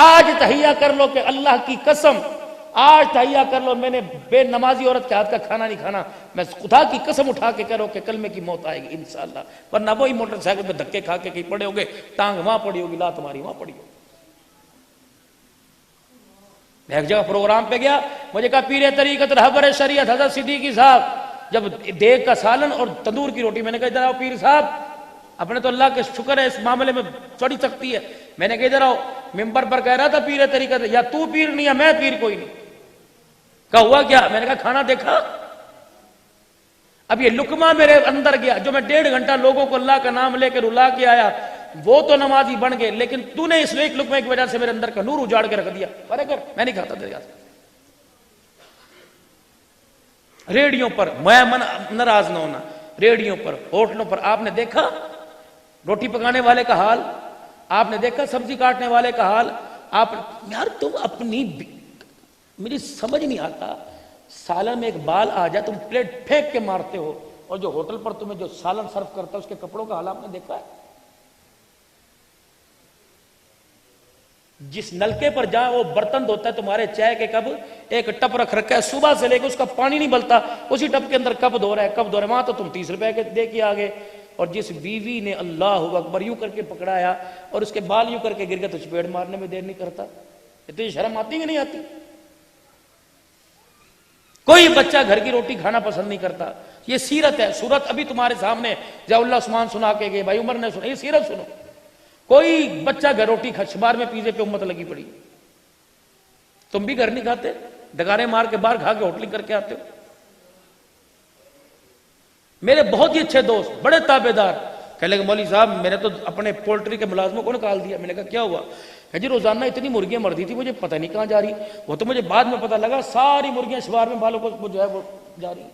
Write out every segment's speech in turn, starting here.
आज तहिया कर लो कि अल्लाह की कसम, आज तहिया कर लो मैंने बेनमाजी औरत के हाथ का खाना नहीं खाना, मैं खुदा की कसम उठा के करो कि कल में की मौत आएगी इंशाअल्लाह। वरना वही मोटरसाइकिल पे धक्के खा के कहीं पड़े होगे, टांग वहां पड़ी होगी, लात तुम्हारी वहां पड़ी होगी। मैं एक जगह प्रोग्राम पे गया, मुझे कहा पीरे तरीकत रहबर शरीयत हजरत सिद्दीकी साहब, जब देग का सालन और तंदूर की रोटी, मैंने कहा इधर आओ पीर साहब, अपने तो अल्लाह के शुक्र है इस मामले में चढ़ी सकती है। मैंने कहा इधर आओ, मिंबर पर कह रहा था पीरे तरीकत, या तू पीर नहीं है मैं पीर कोई नहीं। कहा हुआ क्या? मैंने कहा खाना देखा। अब ये लुकमा मेरे अंदर गया, जो मैं 1.5 घंटा लोगों को अल्लाह का नाम लेकर रुला के आया, वो तो नमाजी बन गए, लेकिन तूने इस एक लुकमे की वजह से मेरे अंदर का नूर उजाड़ के रख दिया। अरे कर, मैं नहीं खाता तेरे हाथ। रेडियो पर मैं मन नाराज ना होना, रेडियो पर होटलों पर आपने देखा रोटी पकाने वाले का हाल, आपने देखा सब्जी काटने वाले का हाल। आप यार तुम अपनी, मेरी समझ नहीं आता, सालन में एक बाल आ जाए तुम प्लेट फेंक के मारते हो, और जो होटल पर तुम्हें जो सालन सर्व करता है उसके कपड़ों का हाल आपने देखा है? जिस नलके पर जहां वो बर्तन धोता है तुम्हारे चाय के कप, एक टप रख रखा है, सुबह से लेकर उसका पानी नहीं बलता, उसी टप के अंदर कप धो रहा है, कप धो रहा है, वहां तो तुम 30 रुपए के दे के आ गए। और जिस बीवी ने अल्लाह अकबर यूं करके पकड़ाया और उसके बाल यूं करके गिर गए, तो चपेट मारने में देर नहीं करता। इतनी शर्म आती कि नहीं आती? कोई बच्चा घर की रोटी खाना पसंद नहीं करता। ये सीरत है, सूरत अभी तुम्हारे सामने जवाउल्लाह उस्मान सुना के गए, भाई उमर ने सुना, ये सीरत सुनो। कोई बच्चा घर रोटी अखबार में पिज्जे पे उम्मत लगी पड़ी, तुम भी घर नहीं खाते, डगारे मार के बाहर खा के होटलिंग करके आते हो। मेरे बहुत ही अच्छे दोस्त, बड़े ताबेदार, कह लगे मौली साहब मैंने तो अपने पोल्ट्री के मुलाजमों को निकाल दिया। मैंने कहा क्या हुआ? जी रोजाना इतनी मुर्गियां मर दी थी, मुझे पता नहीं कहां जा रही, वो तो मुझे बाद में पता लगा सारी मुर्गियां शवार में बालों को जो है वो जा रही।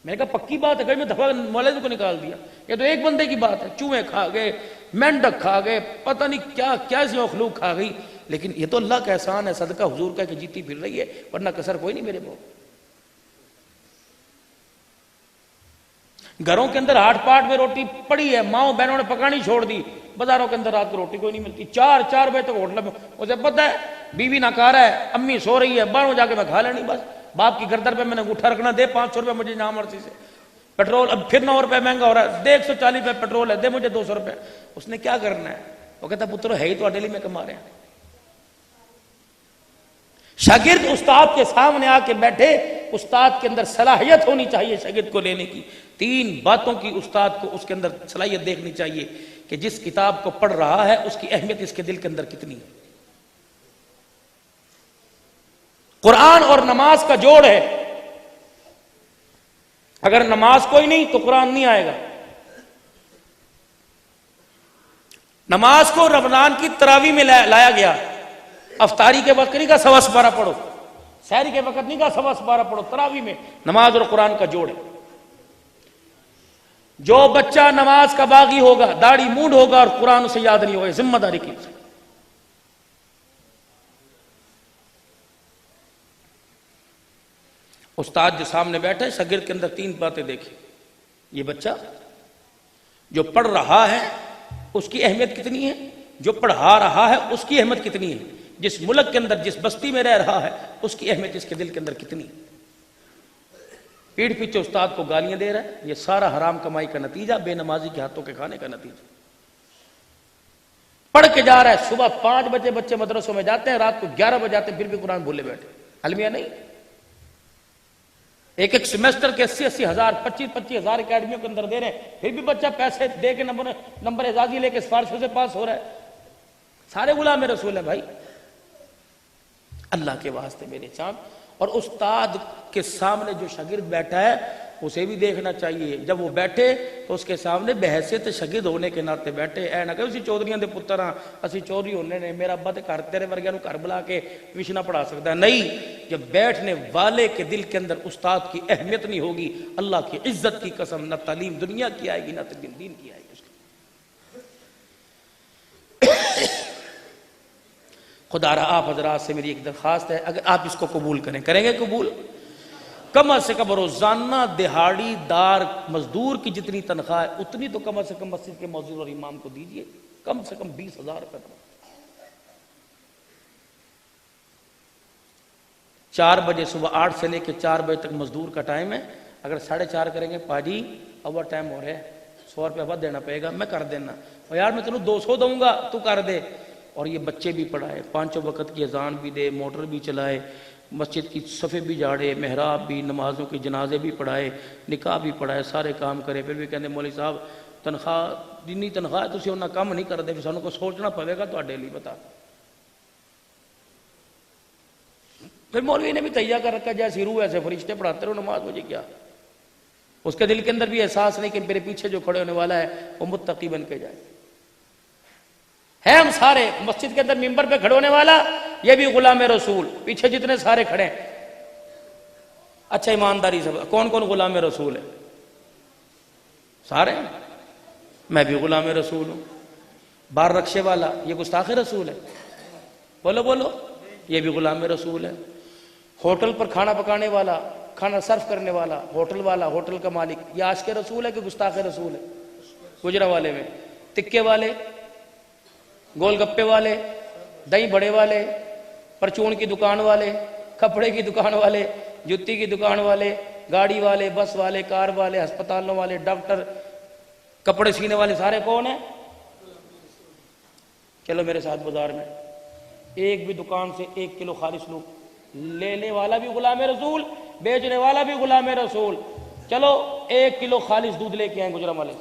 मैंने कहा पक्की बात है? मैं दफा मौलाना को निकाल दिया। ये तो एक बंदे की बात है, चूहे खा गए, मेंढक खा गए, पता नहीं क्या क्या सी मखलूक खा गई, लेकिन ये तो अल्लाह का एहसान है, सदका हुजूर का कि जीती फिर रही है, वरना कसर कोई नहीं मेरे को। घरों के अंदर हाट पाट में रोटी पड़ी है, माओ बहनों ने पकानी छोड़ दी, बाजारों के अंदर रात को रोटी कोई नहीं मिलती। 4 बजे तक होटल में, उसे पता है बीवी ना खा रहा है, अम्मी सो रही है, 12 जाके मैं खा लेनी बस। बाप की गर्दन पे मैंने अंगूठा रखना, दे 500 रुपए मुझे ना मर्जी से। पेट्रोल अब फिर 9 रुपए महंगा हो रहा है, दे 140 रुपए पेट्रोल है, दे मुझे 200 रुपए। उसने क्या करना है? वो कहता पुत्र है ही तो डेली में कमा रहे हैं। शागिर्द उस्ताद के सामने आके बैठे, उस्ताद के अंदर सलाहियत होनी चाहिए शागिर्द को लेने की। 3 बातों की उस्ताद को उसके अंदर सलाहियत देखनी चाहिए कि जिस किताब को पढ़ रहा है उसकी अहमियत इसके दिल के अंदर कितनी है। कुरान और नमाज का जोड़ है, अगर नमाज कोई नहीं तो कुरान नहीं आएगा। नमाज को रमजान की तरावी में लाया गया, अफ्तारी के वक्त नहीं कहा 12:15 पढ़ो, सहरी के वक्त नहीं कहा 12:15 पढ़ो, तरावी में नमाज और कुरान का जोड़ है। जो बच्चा नमाज का बागी होगा, दाढ़ी मूंड होगा और कुरान उसे याद नहीं होगा, जिम्मेदारी की। उस्ताद जो सामने बैठे, शागिर्द के अंदर 3 बातें देखी। ये बच्चा जो पढ़ रहा है उसकी अहमियत कितनी है, जो पढ़ा रहा है उसकी अहमियत कितनी है, जिस मुल्क के अंदर जिस बस्ती में रह रहा है उसकी अहमियत इसके दिल के अंदर कितनी है। पीठ पीछे उस्ताद को गालियां दे रहा है, ये सारा हराम कमाई का नतीजा, बेनमाजी के हाथों के खाने का नतीजा। पढ़ के जा रहा है, सुबह 5 बजे बच्चे मदरसों में जाते हैं, रात को 11 बजे जाते हैं, फिर भी कुरान भूले बैठे, अलमिया नहीं। एक सेमेस्टर के 80-80 हजार, 25-25 हजार अकेडमियों के अंदर दे रहे हैं, फिर भी बच्चा पैसे दे के नंबर एजाजी लेके सिफारिशों से पास हो रहा है। सारे गुलाम रसूल है भाई, अल्लाह के वास्ते मेरे चांद। और उस्ताद के सामने जो शागिर्द बैठा है उसे भी देखना चाहिए, जब वो बैठे तो उसके सामने बहसियत शागिर्द होने के नाते बैठे। ऐ ना कहो चौधरियों के पुत्र हाँ, असि चौधरी होने ने, मेरा अब्बा तो घर तेरे वर्गिया घर बुला के ट्यूशन पढ़ा सकता है। नहीं, जब बैठने वाले के दिल के अंदर उस्ताद की अहमियत नहीं होगी, अल्लाह की इज्जत की कसम, न तालीम दुनिया की आएगी न दीन की आएगी। खुदारा आप हजरात से मेरी एक दरखास्त है, अगर आप इसको कबूल करें, करेंगे कबूल, कम से कम रोजाना दिहाड़ीदार मजदूर की जितनी तनख्वाह है उतनी तो कम से कम मस्जिद के मौजूद और इमाम को दीजिए, कम से कम 20,000 रुपए। 4 बजे सुबह 8 से लेकर 4 बजे तक मजदूर का टाइम है। अगर 4:30 करेंगे पाजी ओवर टाइम हो रहा है, 100 रुपया बाद देना पड़ेगा, मैं कर देना। और यार मैं तेनों 200 दूंगा, तू कर दे। और ये बच्चे भी पढ़ाए, 5 वक्त की अजान भी दे, मोटर भी चलाए, मस्जिद की सफ़े भी झाड़े, मेहराब भी, नमाजों के जनाजे भी पढ़ाए, निकाह भी पढ़ाए, सारे काम करे। फिर भी कहते मौलवी साहब तनख्वाह जिन्नी तनख्वाह है तुम उन्ना काम नहीं करते, फिर सानू को सोचना पड़ेगा ਤੁਹਾਡੇ लिए बता। फिर मौलवी ने भी तैयार कर रखा जैसे रूह ऐसे फरिश्ते पढ़ाते रहो नमाज, मुझे क्या। उसके दिल के अंदर भी एहसास नहीं कि मेरे पीछे जो खड़े होने वाला है वो मुत्तकी बन के जाए। है हम सारे मस्जिद के अंदर मिंबर पे खड़े होने वाला, ये भी गुलाम रसूल, पीछे जितने सारे खड़े हैं। अच्छा ईमानदारी से कौन कौन गुलाम रसूल है? सारे। मैं भी गुलाम रसूल हूं। बार रक्षे वाला ये गुस्ताख रसूल है, बोलो बोलो, ये भी गुलाम रसूल है। होटल पर खाना पकाने वाला, खाना सर्व करने वाला, होटल वाला, होटल का मालिक, ये आशिक रसूल है कि गुस्ताख रसूल है? गुजरा वाले में तिक्के वाले, गोलगप्पे वाले, दही बड़े वाले, परचून की दुकान वाले, कपड़े की दुकान वाले, जूती की दुकान वाले, गाड़ी वाले, बस वाले, कार वाले, अस्पतालों वाले, डॉक्टर, कपड़े सीने वाले, सारे कौन है? चलो मेरे साथ बाजार में, एक भी दुकान से 1 किलो खालिश लो, लेने वाला भी गुलाम रसूल, बेचने वाला भी गुलाम रसूल। चलो 1 किलो खालिश दूध लेके आए गुजरा वाले,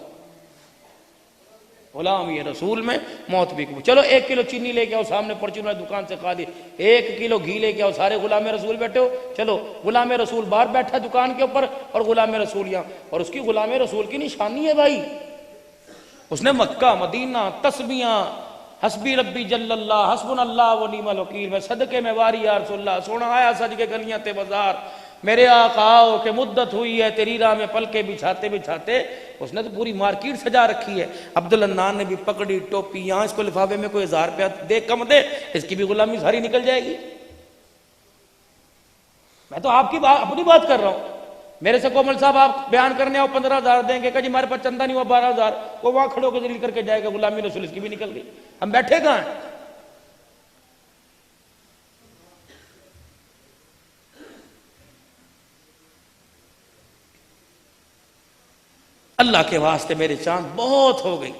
गुलाम ये रसूल में मौत भी कबूल। चलो 1 किलो चीनी लेके आओ, सामने परचून वाली दुकान से खाली 1 किलो घी लेके आओ, सारे गुलाम रसूल बैठे हो। चलो गुलाम रसूल बाहर बैठा दुकान के ऊपर और गुलाम रसूल यहाँ, और उसकी गुलाम रसूल की निशानी है भाई, उसने मक्का मदीना तस्बियां हस्बी रब्बी जल्लल्लाह हस्बुन अल्लाह व निअमल वकील में सदके में वारी या रसूलल्लाह, सोना आया सज के गलियां ते बाजार, मेरे आकाओ के मुद्दत हुई है तेरी राह में पलके बिछाते बिछाते। उसने तो पूरी मार्केट सजा रखी है। अब्दुल अन्नान ने भी पकड़ी टोपी, यहां इसको लिफाफे में कोई 1000 रुपया दे कम दे, इसकी भी गुलामी सारी निकल जाएगी। मैं तो आपकी बात अपनी बात कर रहा हूं। मेरे से कोमल साहब आप बयान करने आओ 15,000 देंगे, कभी हमारे पास चंदा नहीं हुआ 12,000, वो वहां खड़े होकर दलील करके जाएगा गुलामी रसूल, इसकी भी निकल गई। हम बैठे कहां हैं? अल्लाह के वास्ते मेरे चांद बहुत हो गई,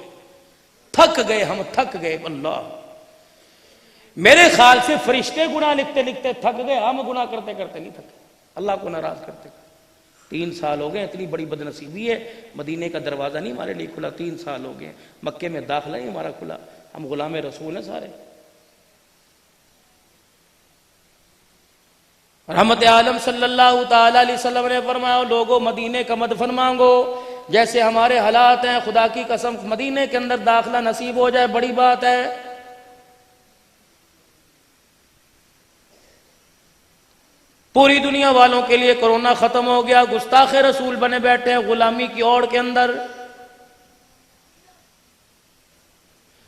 थक गए हम, थक गए। अल्लाह मेरे ख्याल से फरिश्ते गुनाह लिखते लिखते थक गए, हम गुनाह करते करते नहीं थके, अल्लाह को नाराज करते। 3 साल हो गए, इतनी बड़ी बदनसीबी है, मदीने का दरवाजा नहीं हमारे लिए खुला, 3 साल हो गए, मक्के में दाखिला ही हमारा खुला, हम गुलाम रसूल हैं सारे। रहमत आलम सल्लल्लाहु ताला अलैहि वसल्लम ने फरमाया, लोगों मदीने का मदफन मांगो, जैसे हमारे हालात हैं, खुदा की कसम मदीने के अंदर दाखिला नसीब हो जाए बड़ी बात है। पूरी दुनिया वालों के लिए कोरोना खत्म हो गया, गुस्ताख रसूल बने बैठे हैं गुलामी की ओर के अंदर।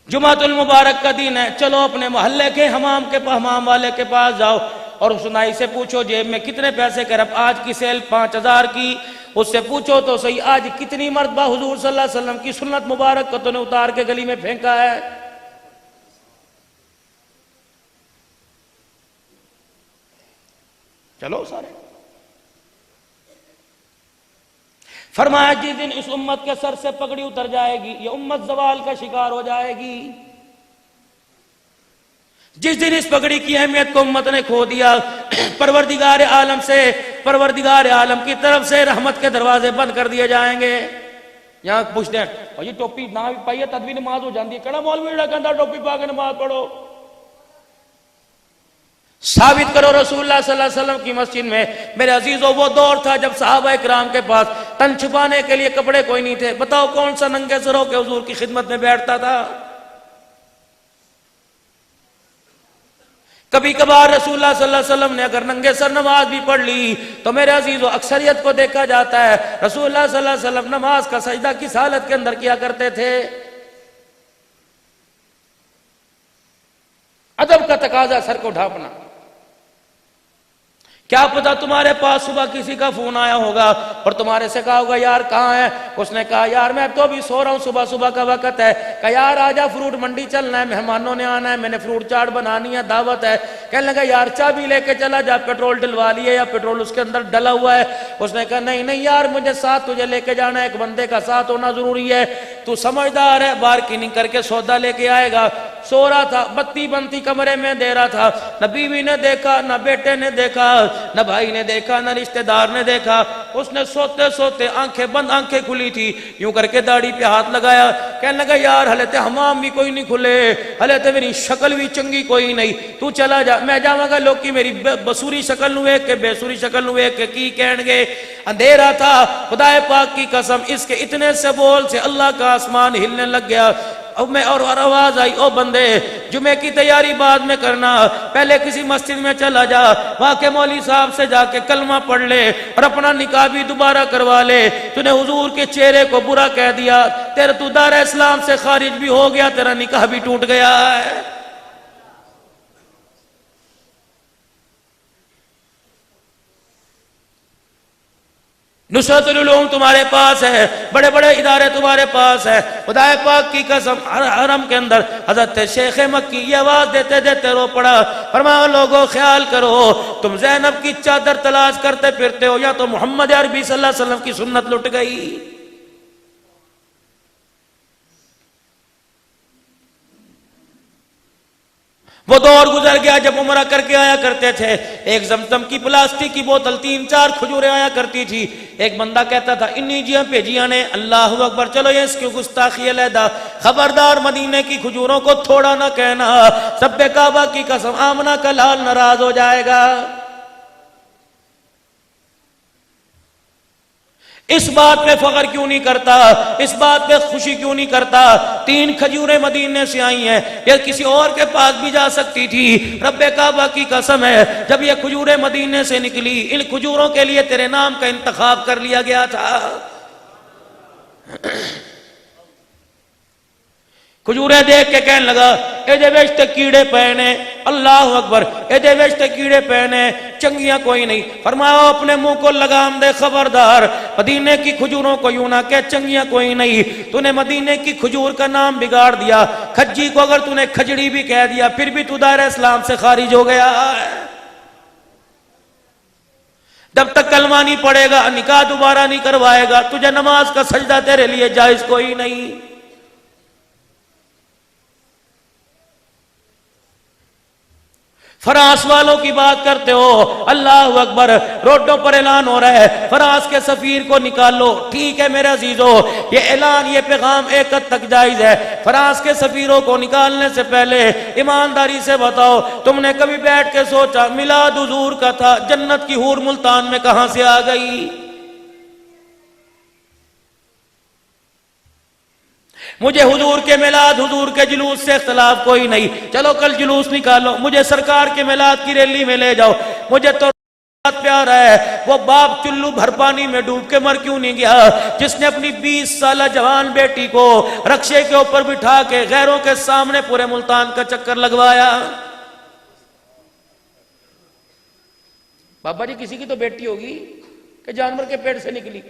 जुमातुल मुबारक का दिन है, चलो अपने मोहल्ले के हमाम वाले के पास जाओ और उस नाई से पूछो जेब में कितने पैसे कर, आज की सेल 5,000 की, उससे पूछो तो सही आज कितनी मरतबा हुजूर सल्लल्लाहु अलैहि वसल्लम की सुन्नत मुबारक को तूने उतार के गली में फेंका है। चलो सारे। फरमाया जिस दिन इस उम्मत के सर से पगड़ी उतर जाएगी, ये उम्मत जवाल का शिकार हो जाएगी। जिस दिन इस पगड़ी की अहमियत को उम्मत ने खो दिया, परवरदिगार आलम से, परवरदिगार आलम की तरफ से रहमत के दरवाजे बंद कर दिए जाएंगे। यहां पूछते हैं और ये टोपी ना भी पाइए तद भी नमाज हो जाती है, कड़ा मौलवी कहता टोपी पा के नमाज पढ़ो। साबित करो रसूलुल्लाह सल्लल्लाहु अलैहि वसल्लम की मस्जिद में। मेरे अजीजों वो दौर था जब सहाबा इकराम के पास तन छुपाने के लिए कपड़े कोई नहीं थे। बताओ कौन सा नंगे सर होकर हुजूर की खिदमत में बैठता था? कभी कभार रसूलुल्लाह सल्लल्लाहु अलैहि वसल्लम ने अगर नंगे सर नमाज भी पढ़ ली तो मेरे अजीजों अक्सरियत को देखा जाता है रसूलुल्लाह सल्लल्लाहु अलैहि वसल्लम नमाज का सजदा किस हालत के अंदर किया करते थे? अदब का तकाजा सर को ढांपना। क्या पता तुम्हारे पास सुबह किसी का फोन आया होगा और तुम्हारे से कहा होगा यार कहाँ है। उसने कहा यार मैं तो अभी सो रहा हूँ, सुबह सुबह का वक्त है। कहा यार आजा फ्रूट मंडी चलना है, मेहमानों ने आना है, मैंने फ्रूट चाट बनानी है, दावत है। कहने लगा यार चाबी लेके चला जा, पेट्रोल डलवा लिए या पेट्रोल उसके अंदर डला हुआ है। उसने कहा नहीं नहीं यार मुझे साथ तुझे लेके जाना है, एक बंदे का साथ होना जरूरी है, तू समझदार है, बार्गेनिंग करके सौदा लेके आएगा। सो रहा था, बत्ती बनती कमरे में दे रहा था, न बीवी ने देखा, न बेटे ने देखा, न भाई ने देखा, न रिश्तेदार ने देखा। उसने सोते सोते आंखें बंद आंखें खुली थी, यूं करके दाढ़ी पे हाथ लगाया। कहने लगा यार हले ते हमाम भी कोई नहीं खुले, हले ते मेरी शक्ल भी चंगी कोई नहीं, तू चला जा, मैं जावांगा लोग की मेरी बसूरी शक्ल नु वेख के बेसुरी शक्ल नु वेख के की कहणगे। अंधेरा था, खुदाए पाक की कसम इसके इतने से बोल से अल्लाह का आसमान हिलने लग गया। अब मैं और आवाज आई, ओ बंदे जुमे की तैयारी बाद में करना, पहले किसी मस्जिद में चला जा, वहां के मौली साहब से जाके कलमा पढ़ ले और अपना निकाह भी दोबारा करवा ले। तूने हुजूर के चेहरे को बुरा कह दिया, तेरा तू दार इस्लाम से खारिज भी हो गया, तेरा निकाह भी टूट गया है। नुसरतुल उलूम तुम्हारे पास है, बड़े बड़े इदारे तुम्हारे पास है। खुदाए पाक की कसम हरम के अंदर हजरत शेख मक्की ये आवाज देते देते रो पड़ा, फरमाया लोगों ख्याल करो तुम ज़ैनब की चादर तलाश करते फिरते हो या तो मोहम्मद अरबी सल्लल्लाहु अलैहि वसल्लम की सुन्नत लुट गई। वो दौर गुजर गया जब उमरा करके आया करते थे, एक जमजम की प्लास्टिक की बोतल 3-4 खजूरें आया करती थी। एक बंदा कहता था इन्नी जियां भेजिया ने, अल्लाह अकबर, चलो ये इसकी गुस्ताखी अलहदा, खबरदार मदीने की खजूरों को थोड़ा ना कहना, सब्बे काबा की कसम आमना का लाल नाराज हो जाएगा। इस बात पे फख्र क्यों नहीं करता, इस बात पे खुशी क्यों नहीं करता? 3 खजूरें मदीने से आई हैं, ये किसी और के पास भी जा सकती थी। रब्बे काबा की कसम है जब ये खजूरें मदीने से निकली, इन खजूरों के लिए तेरे नाम का इंतखाब कर लिया गया था। खजूरें देख के कहने लगा एदे विच ते कीड़े पहने, अल्लाह अकबर, एदे विच ते कीड़े पहने, चंगियां कोई नहीं। फरमाया अपने मुंह को लगाम दे, खबरदार मदीने की खजूरों को यूं ना कह चंगियां कोई नहीं। तूने मदीने की खजूर का नाम बिगाड़ दिया, खज्जी को अगर तूने खजड़ी भी कह दिया फिर भी तू दायरा इस्लाम से खारिज हो गया। जब तक कलमा नहीं पड़ेगा, निकाह दोबारा नहीं करवाएगा, तुझे नमाज का सजदा तेरे लिए जायज कोई नहीं। फ्रांस वालों की बात करते हो, अल्लाह अकबर, रोडों पर ऐलान हो रहा है फ्रांस के सफीर को निकालो। ठीक है मेरे अजीजों, ये ऐलान ये पैगाम एक हद तक जायज है। फ्रांस के सफीरों को निकालने से पहले ईमानदारी से बताओ, तुमने कभी बैठ के सोचा मिलाद हुजूर का था, जन्नत की हूर मुल्तान में कहां से आ गई? मुझे हुजूर के मिलाद हुजूर के जुलूस से इख्तलाफ कोई नहीं, चलो कल जुलूस निकालो, मुझे सरकार के मिलाद की रैली में ले जाओ। मुझे तो प्यार है वो बाप चुल्लू भर पानी में डूब के मर क्यों नहीं गया, जिसने अपनी 20 साल जवान बेटी को रक्शे के ऊपर बिठा के गैरों के सामने पूरे मुल्तान का चक्कर लगवाया। बाबा जी किसी की तो बेटी होगी कि जानवर के पेट से निकली।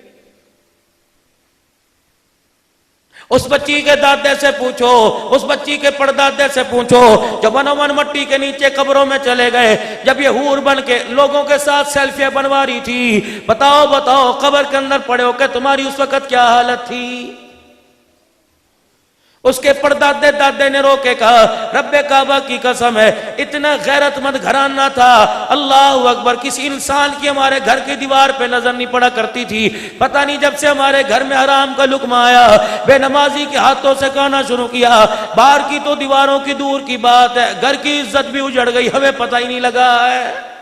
उस बच्ची के दादे से पूछो, उस बच्ची के परदादे से पूछो जो मनोमन मट्टी के नीचे कब्रों में चले गए, जब ये हूर बन के लोगों के साथ सेल्फियां बनवा रही थी। बताओ बताओ कब्र के अंदर पड़े हो कि तुम्हारी उस वक्त क्या हालत थी? उसके परदादे दादे ने रोके कहा रब्बे काबा की कसम है इतना गैरतमंद घराना था, अल्लाह अकबर, किसी इंसान की हमारे घर की दीवार पे नजर नहीं पड़ा करती थी। पता नहीं जब से हमारे घर में हराम का लुक्मा आया, बेनमाजी के हाथों से खाना शुरू किया, बाहर की तो दीवारों की दूर की बात है, घर की इज्जत भी उजड़ गई, हमें पता ही नहीं लगा है।